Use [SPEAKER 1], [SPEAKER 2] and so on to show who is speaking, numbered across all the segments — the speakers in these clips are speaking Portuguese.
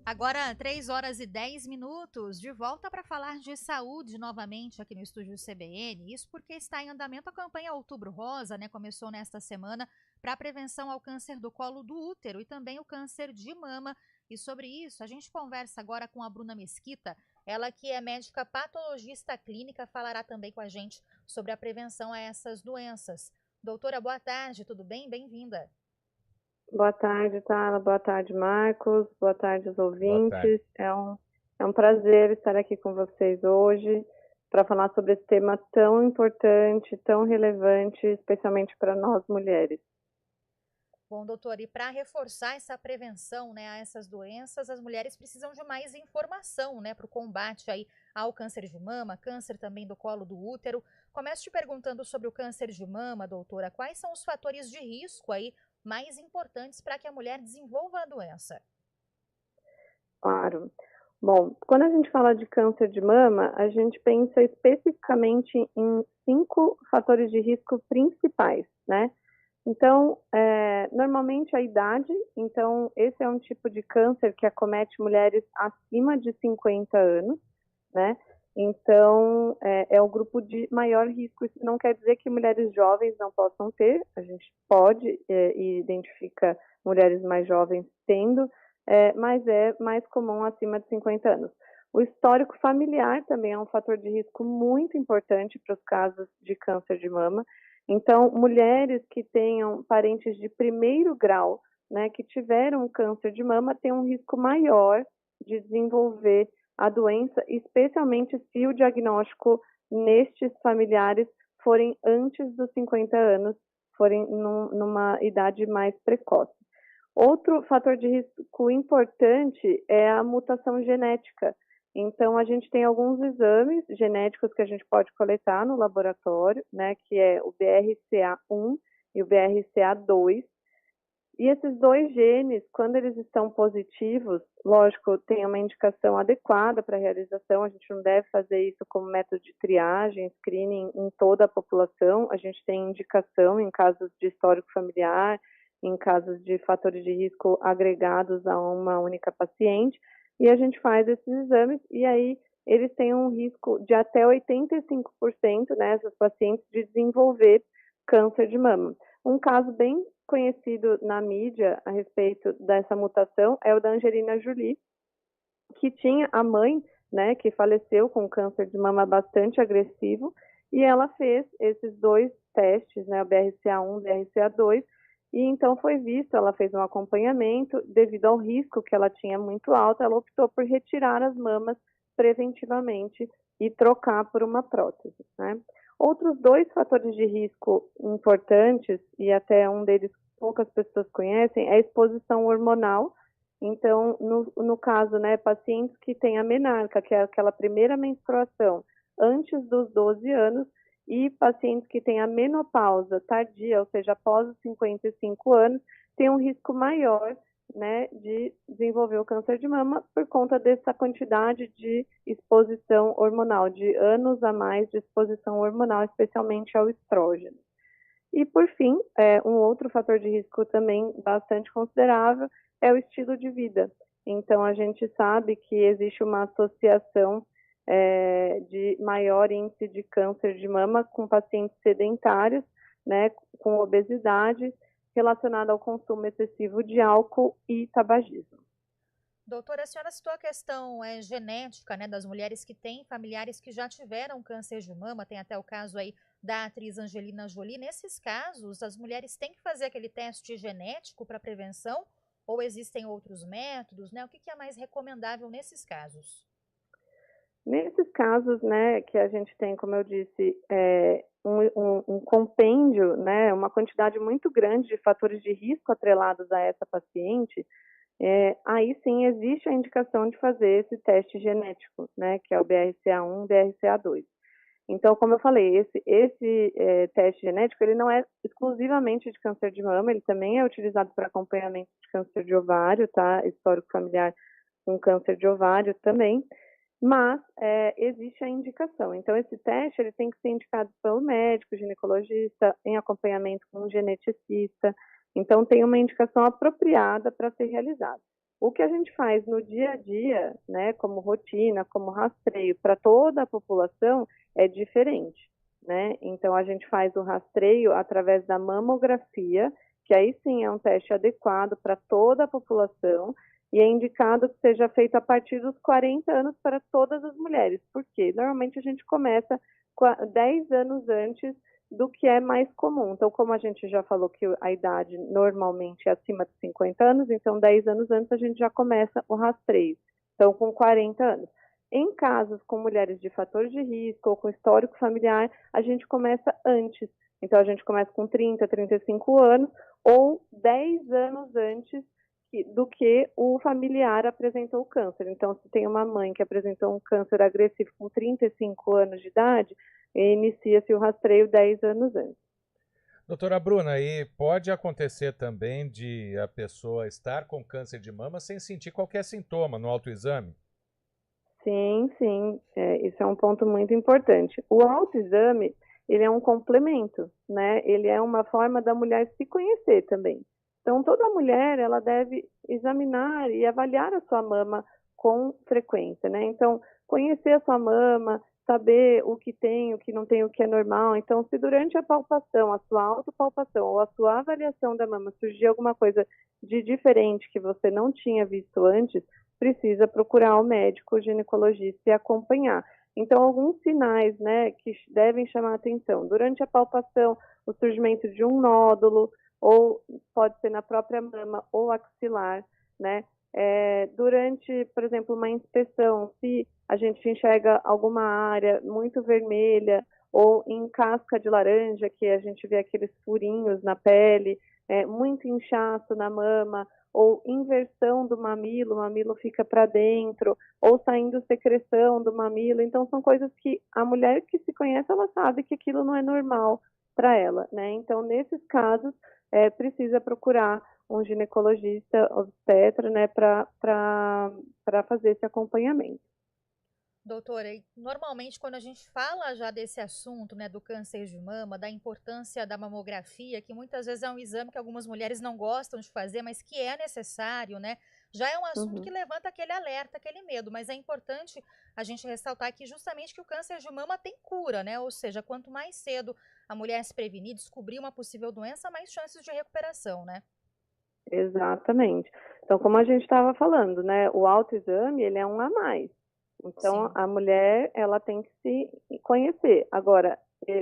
[SPEAKER 1] Agora, 3h10, de volta para falar de saúde novamente aqui no estúdio CBN. Isso porque está em andamento a campanha Outubro Rosa, né? Começou nesta semana para a prevenção ao câncer do colo do útero e também o câncer de mama. E sobre isso, a gente conversa agora com a Bruna Mesquita, ela que é médica patologista clínica, falará também com a gente sobre a prevenção a essas doenças. Doutora, boa tarde, tudo bem? Bem-vinda.
[SPEAKER 2] Boa tarde, Tala. Boa tarde, Marcos. Boa tarde aos
[SPEAKER 3] Boa tarde.
[SPEAKER 2] ouvintes. É um prazer estar aqui com vocês hoje para falar sobre esse tema tão importante, tão relevante, especialmente para nós mulheres.
[SPEAKER 1] Bom, doutor, e para reforçar essa prevenção, né, a essas doenças, as mulheres precisam de mais informação, né, para o combate aí ao câncer de mama, câncer também do colo do útero. Começo te perguntando sobre o câncer de mama, doutora. Quais são os fatores de risco aí mais importantes para que a mulher desenvolva a doença?
[SPEAKER 2] Claro. Bom, quando a gente fala de câncer de mama, a gente pensa especificamente em 5 fatores de risco principais, né? Então, normalmente a idade, então esse é um tipo de câncer que acomete mulheres acima de 50 anos, né? Então, é o grupo de maior risco. Isso não quer dizer que mulheres jovens não possam ter, a gente pode e identifica mulheres mais jovens tendo, mas é mais comum acima de 50 anos. O histórico familiar também é um fator de risco muito importante para os casos de câncer de mama. Então, mulheres que tenham parentes de primeiro grau, né, que tiveram câncer de mama, têm um risco maior de desenvolver a doença, especialmente se o diagnóstico nestes familiares forem antes dos 50 anos, forem numa idade mais precoce. Outro fator de risco importante é a mutação genética. Então, a gente tem alguns exames genéticos que a gente pode coletar no laboratório, né, que é o BRCA1 e o BRCA2. E esses 2 genes, quando eles estão positivos, lógico, tem uma indicação adequada para a realização, a gente não deve fazer isso como método de triagem, screening em toda a população, a gente tem indicação em casos de histórico familiar, em casos de fatores de risco agregados a uma única paciente, e a gente faz esses exames, e aí eles têm um risco de até 85%, né, essas pacientes, de desenvolver câncer de mama. Um caso bem conhecido na mídia a respeito dessa mutação é o da Angelina Jolie, que tinha a mãe, né, que faleceu com câncer de mama bastante agressivo, e ela fez esses 2 testes, né, o BRCA1 e o BRCA2, e então foi visto, ela fez um acompanhamento, devido ao risco que ela tinha muito alto, ela optou por retirar as mamas preventivamente e trocar por uma prótese, né? Outros 2 fatores de risco importantes, e até um deles poucas pessoas conhecem, é a exposição hormonal. Então, no caso, né, pacientes que têm a menarca, que é aquela primeira menstruação, antes dos 12 anos, e pacientes que têm a menopausa tardia, ou seja, após os 55 anos, têm um risco maior, né, de desenvolver o câncer de mama por conta dessa quantidade de exposição hormonal, de anos a mais de exposição hormonal, especialmente ao estrógeno. E, por fim, um outro fator de risco também bastante considerável é o estilo de vida. Então, a gente sabe que existe uma associação de maior índice de câncer de mama com pacientes sedentários, né, com obesidade, relacionada ao consumo excessivo de álcool e tabagismo.
[SPEAKER 1] Doutora, a senhora citou a questão genética, né, das mulheres que têm familiares que já tiveram câncer de mama, tem até o caso aí da atriz Angelina Jolie. Nesses casos, as mulheres têm que fazer aquele teste genético para prevenção ou existem outros métodos, né? O que é mais recomendável nesses casos?
[SPEAKER 2] Nesses casos, né, que a gente tem, como eu disse, um compêndio, né, uma quantidade muito grande de fatores de risco atrelados a essa paciente, aí sim existe a indicação de fazer esse teste genético, né, que é o BRCA1, BRCA2. Então, como eu falei, esse teste genético, ele não é exclusivamente de câncer de mama, ele também é utilizado para acompanhamento de câncer de ovário, tá? Histórico familiar com câncer de ovário também, mas existe a indicação. Então, esse teste ele tem que ser indicado pelo médico, ginecologista, em acompanhamento com um geneticista, Então, tem uma indicação apropriada para ser realizada. O que a gente faz no dia a dia, né, como rotina, como rastreio para toda a população, é diferente, né? Então, a gente faz o rastreio através da mamografia, que aí sim é um teste adequado para toda a população, e é indicado que seja feito a partir dos 40 anos para todas as mulheres. Por quê? Normalmente a gente começa 10 anos antes do que é mais comum. Então, como a gente já falou que a idade normalmente é acima de 50 anos, então 10 anos antes a gente já começa o rastreio. Então, com 40 anos. Em casos com mulheres de fatores de risco ou com histórico familiar, a gente começa antes. Então, a gente começa com 30, 35 anos ou 10 anos antes do que o familiar apresentou o câncer. Então, se tem uma mãe que apresentou um câncer agressivo com 35 anos de idade, inicia-se o rastreio 10 anos antes.
[SPEAKER 3] Doutora Bruna, e pode acontecer também de a pessoa estar com câncer de mama sem sentir qualquer sintoma no autoexame?
[SPEAKER 2] Sim, sim, isso é um ponto muito importante. O autoexame, ele é um complemento, né? Ele é uma forma da mulher se conhecer também. Então, toda mulher, ela deve examinar e avaliar a sua mama com frequência, né? Então, conhecer a sua mama, saber o que tem, o que não tem, o que é normal. Então, se durante a palpação, a sua autopalpação ou a sua avaliação da mama surgir alguma coisa de diferente que você não tinha visto antes, precisa procurar o médico, o ginecologista e acompanhar. Então, alguns sinais, né, que devem chamar a atenção. Durante a palpação, o surgimento de um nódulo, ou pode ser na própria mama ou axilar, né? Durante, por exemplo, uma inspeção, se a gente enxerga alguma área muito vermelha ou em casca de laranja, que a gente vê aqueles furinhos na pele, muito inchaço na mama, ou inversão do mamilo, o mamilo fica para dentro, ou saindo secreção do mamilo. Então, são coisas que a mulher que se conhece, ela sabe que aquilo não é normal para ela, né? Então, nesses casos, precisa procurar um ginecologista obstetra, né, para fazer esse acompanhamento.
[SPEAKER 1] Doutora, e normalmente quando a gente fala já desse assunto, né, do câncer de mama, da importância da mamografia, que muitas vezes é um exame que algumas mulheres não gostam de fazer, mas que é necessário, né? Já é um assunto que
[SPEAKER 2] Uhum.
[SPEAKER 1] levanta aquele alerta, aquele medo, mas é importante a gente ressaltar aqui justamente que o câncer de mama tem cura, né? Ou seja, quanto mais cedo a mulher se prevenir, descobrir uma possível doença, mais chances de recuperação, né?
[SPEAKER 2] Exatamente. Então, como a gente estava falando, né, o autoexame, ele é um a mais. Então,
[SPEAKER 1] Sim.
[SPEAKER 2] a mulher, ela tem que se conhecer. Agora,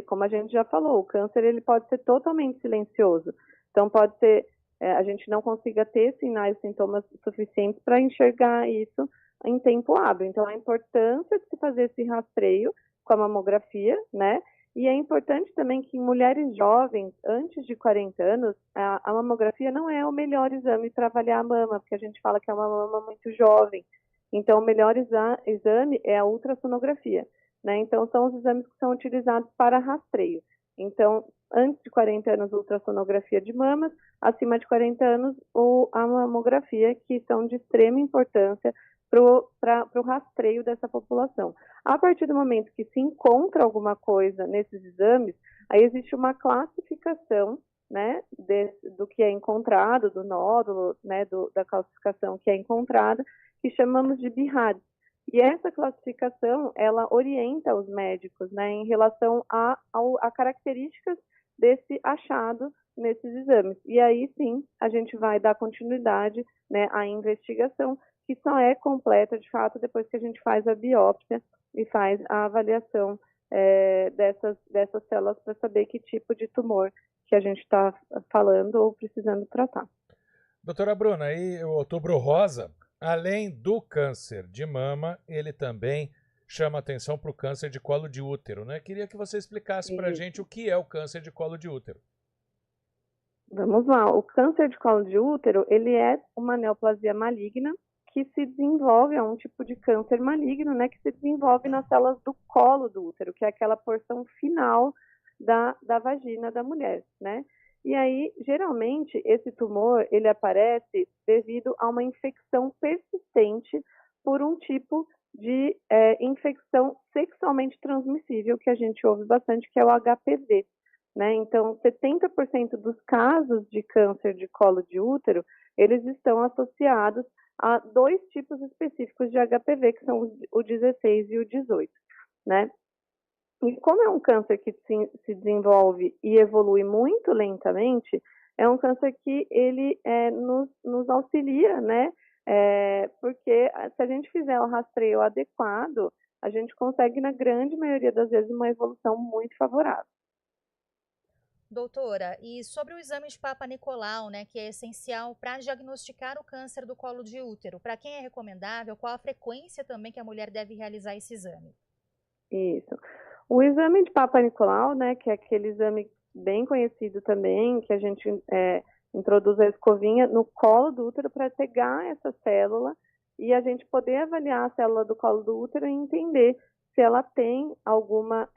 [SPEAKER 2] como a gente já falou, o câncer, ele pode ser totalmente silencioso. Então, pode ser, a gente não consiga ter sinais, sintomas suficientes para enxergar isso em tempo hábil. Então, a importância de se fazer esse rastreio com a mamografia, né? E é importante também que em mulheres jovens, antes de 40 anos, a mamografia não é o melhor exame para avaliar a mama, porque a gente fala que é uma mama muito jovem. Então, o melhor exame é a ultrassonografia, né? Então, são os exames que são utilizados para rastreio. Então, antes de 40 anos, ultrassonografia de mamas, acima de 40 anos, a mamografia, que são de extrema importância para o rastreio dessa população. A partir do momento que se encontra alguma coisa nesses exames, aí existe uma classificação, né, do que é encontrado, do nódulo, né, da calcificação que é encontrada, que chamamos de BIRAD. E essa classificação, ela orienta os médicos, né, em relação a características desse achado nesses exames. E aí sim, a gente vai dar continuidade, né, à investigação, que só é completa, de fato, depois que a gente faz a biópsia e faz a avaliação dessas células para saber que tipo de tumor que a gente está falando ou precisando tratar.
[SPEAKER 3] Doutora Bruna, aí o Outubro Rosa, além do câncer de mama, ele também chama atenção para o câncer de colo de útero, né? Queria que você explicasse para a gente o que é o câncer de colo de útero.
[SPEAKER 2] Vamos lá, o câncer de colo de útero, ele é uma neoplasia maligna que se desenvolve, é um tipo de câncer maligno, né, que se desenvolve nas células do colo do útero, que é aquela porção final da vagina da mulher, né? E aí, geralmente, esse tumor, ele aparece devido a uma infecção persistente por um tipo de infecção sexualmente transmissível, que a gente ouve bastante, que é o HPV. né? Então, 70% dos casos de câncer de colo de útero, eles estão associados a dois tipos específicos de HPV, que são o 16 e o 18, né? E como é um câncer que se desenvolve e evolui muito lentamente, é um câncer que ele nos auxilia, né? Porque se a gente fizer o rastreio adequado, a gente consegue, na grande maioria das vezes, uma evolução muito favorável.
[SPEAKER 1] Doutora, e sobre o exame de Papa Nicolau, né, que é essencial para diagnosticar o câncer do colo de útero, para quem é recomendável, qual a frequência também que a mulher deve realizar esse exame?
[SPEAKER 2] Isso. O exame de Papa Nicolau, né, que é aquele exame bem conhecido também, que a gente introduz a escovinha no colo do útero para pegar essa célula e a gente poder avaliar a célula do colo do útero e entender se ela tem alguma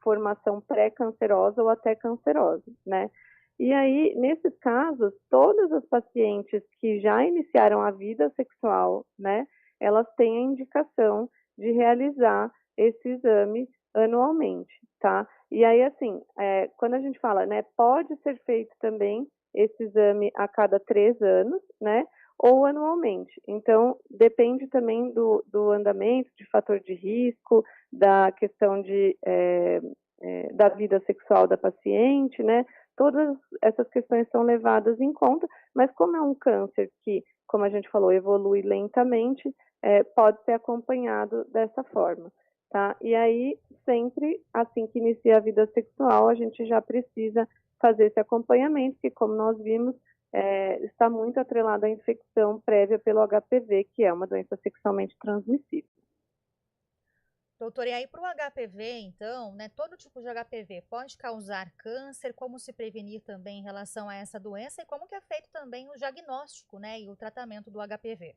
[SPEAKER 2] formação pré-cancerosa ou até cancerosa, né? E aí, nesses casos, todas as pacientes que já iniciaram a vida sexual, né, elas têm a indicação de realizar esse exame anualmente, tá? E aí, assim, quando a gente fala, né, pode ser feito também esse exame a cada 3 anos, né, ou anualmente. Então, depende também do andamento, de fator de risco, da questão da vida sexual da paciente, né? Todas essas questões são levadas em conta, mas como é um câncer que, como a gente falou, evolui lentamente, pode ser acompanhado dessa forma, tá? E aí, sempre assim que inicia a vida sexual, a gente já precisa fazer esse acompanhamento, que como nós vimos, está muito atrelado à infecção prévia pelo HPV, que é uma doença sexualmente transmissível.
[SPEAKER 1] Doutora, e aí para o HPV, então, né, todo tipo de HPV pode causar câncer, como se prevenir também em relação a essa doença e como que é feito também o diagnóstico, né, e o tratamento do HPV?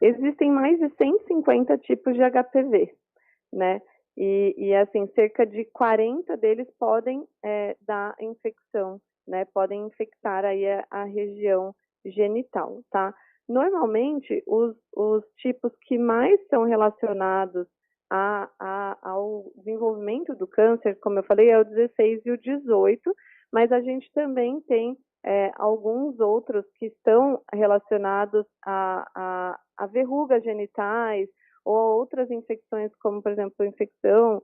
[SPEAKER 2] Existem mais de 150 tipos de HPV, né? E assim, cerca de 40 deles podem dar infecção, né? Podem infectar aí a região genital, tá? Normalmente, os tipos que mais são relacionados ao desenvolvimento do câncer, como eu falei, é o 16 e o 18, mas a gente também tem alguns outros que estão relacionados a verrugas genitais, ou outras infecções, como, por exemplo, infecção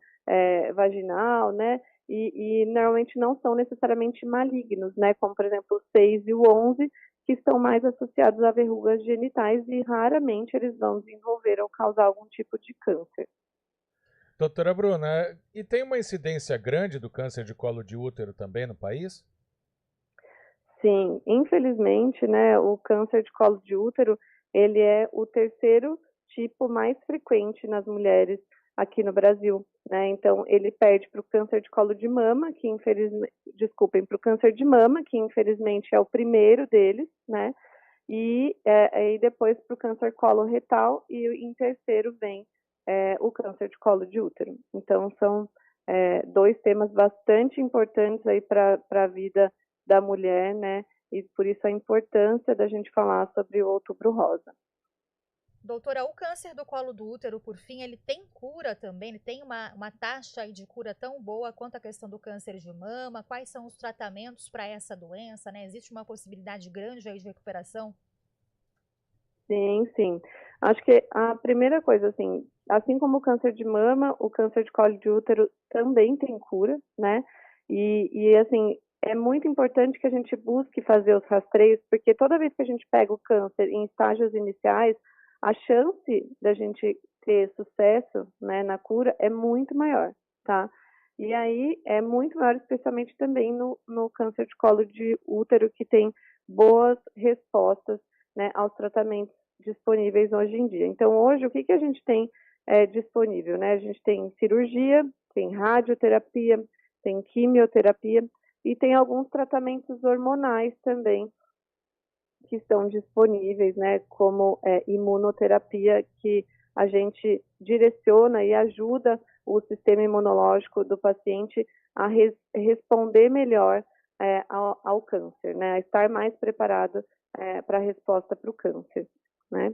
[SPEAKER 2] vaginal, né? E normalmente não são necessariamente malignos, né? Como, por exemplo, o 6 e o 11, que estão mais associados a verrugas genitais e raramente eles vão desenvolver ou causar algum tipo de câncer.
[SPEAKER 3] Doutora Bruna, e tem uma incidência grande do câncer de colo de útero também no país?
[SPEAKER 2] Sim, infelizmente, né, o câncer de colo de útero, ele é o terceiro tipo mais frequente nas mulheres aqui no Brasil, né? Então, ele perde para o câncer de colo de mama, que para o câncer de mama, que infelizmente é o primeiro deles, né? E depois para o câncer coloretal e em terceiro vem o câncer de colo de útero. Então, são dois temas bastante importantes aí para a vida da mulher, né? E por isso a importância da gente falar sobre o Outubro Rosa.
[SPEAKER 1] Doutora, o câncer do colo do útero, por fim, ele tem cura também? Ele tem uma taxa aí de cura tão boa quanto a questão do câncer de mama? Quais são os tratamentos para essa doença, né? Existe uma possibilidade grande aí de recuperação?
[SPEAKER 2] Sim, sim. Acho que a primeira coisa, assim como o câncer de mama, o câncer de colo de útero também tem cura, né? E assim, é muito importante que a gente busque fazer os rastreios, porque toda vez que a gente pega o câncer em estágios iniciais, a chance da gente ter sucesso, né, na cura é muito maior, tá? E aí é muito maior, especialmente também no câncer de colo de útero, que tem boas respostas, né, aos tratamentos disponíveis hoje em dia. Então, hoje, o que a gente tem disponível, né? A gente tem cirurgia, tem radioterapia, tem quimioterapia e tem alguns tratamentos hormonais também que estão disponíveis, né? Como imunoterapia, que a gente direciona e ajuda o sistema imunológico do paciente a responder melhor ao câncer, né? A estar mais preparado para a resposta para o câncer, né?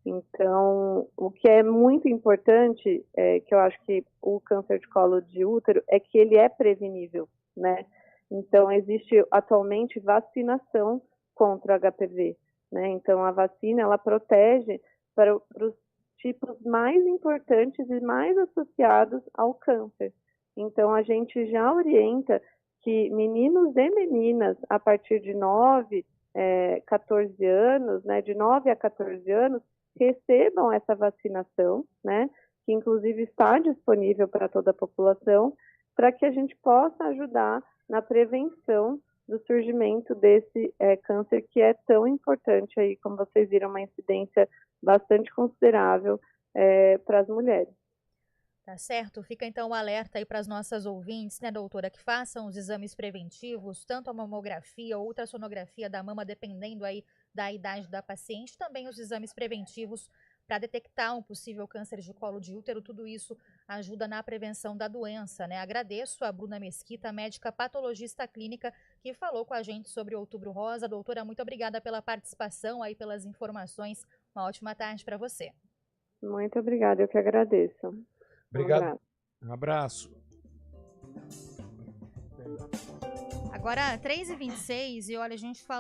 [SPEAKER 2] Então, o que é muito importante, que eu acho que o câncer de colo de útero, é que ele é prevenível, né? Então, existe atualmente vacinação contra o HPV, né? Então, a vacina, ela protege para os tipos mais importantes e mais associados ao câncer. Então, a gente já orienta que meninos e meninas, a partir de 14 anos, né, de 9 a 14 anos, recebam essa vacinação, né, que inclusive está disponível para toda a população, para que a gente possa ajudar na prevenção do surgimento desse câncer que é tão importante aí, como vocês viram, uma incidência bastante considerável para as mulheres.
[SPEAKER 1] Tá certo? Fica então o alerta aí para as nossas ouvintes, né, doutora, que façam os exames preventivos, tanto a mamografia ou ultrassonografia da mama, dependendo aí da idade da paciente, também os exames preventivos para detectar um possível câncer de colo de útero. Tudo isso ajuda na prevenção da doença, né? Agradeço a Bruna Mesquita, médica patologista clínica, que falou com a gente sobre o Outubro Rosa. Doutora, muito obrigada pela participação aí, pelas informações. Uma ótima tarde para você.
[SPEAKER 2] Muito obrigada, eu que agradeço.
[SPEAKER 3] Obrigado. Um abraço.
[SPEAKER 1] Agora, 3h26, e olha, a gente fala